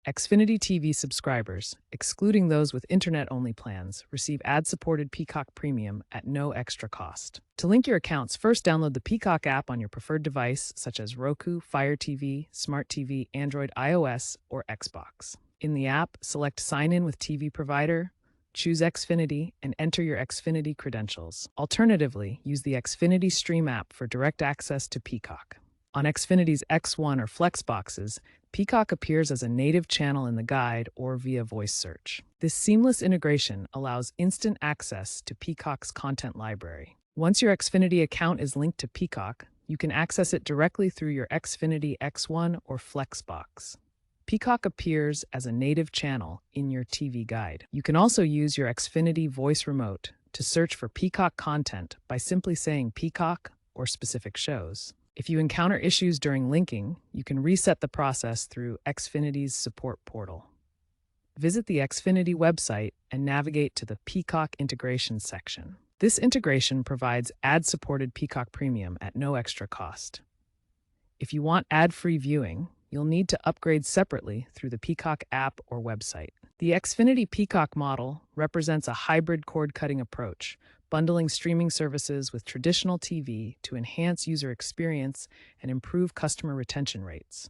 Xfinity TV subscribers, excluding those with internet-only plans, receive ad-supported Peacock Premium at no extra cost. To link your accounts, first download the Peacock app on your preferred device, such as Roku, Fire TV, Smart TV, Android, iOS, or Xbox. In the app, select Sign in with TV provider, choose Xfinity, and enter your Xfinity credentials. Alternatively, use the Xfinity Stream app for direct access to Peacock. On Xfinity's X1 or Flex boxes, Peacock appears as a native channel in the guide or via voice search. This seamless integration allows instant access to Peacock's content library. Once your Xfinity account is linked to Peacock, you can access it directly through your Xfinity X1 or Flex box. Peacock appears as a native channel in your TV guide. You can also use your Xfinity voice remote to search for Peacock content by simply saying Peacock or specific shows. If you encounter issues during linking, you can reset the process through Xfinity's support portal. Visit the Xfinity website and navigate to the Peacock integration section. This integration provides ad-supported Peacock Premium at no extra cost. If you want ad-free viewing, you'll need to upgrade separately through the Peacock app or website. The Xfinity Peacock model represents a hybrid cord-cutting approach, bundling streaming services with traditional TV to enhance user experience and improve customer retention rates.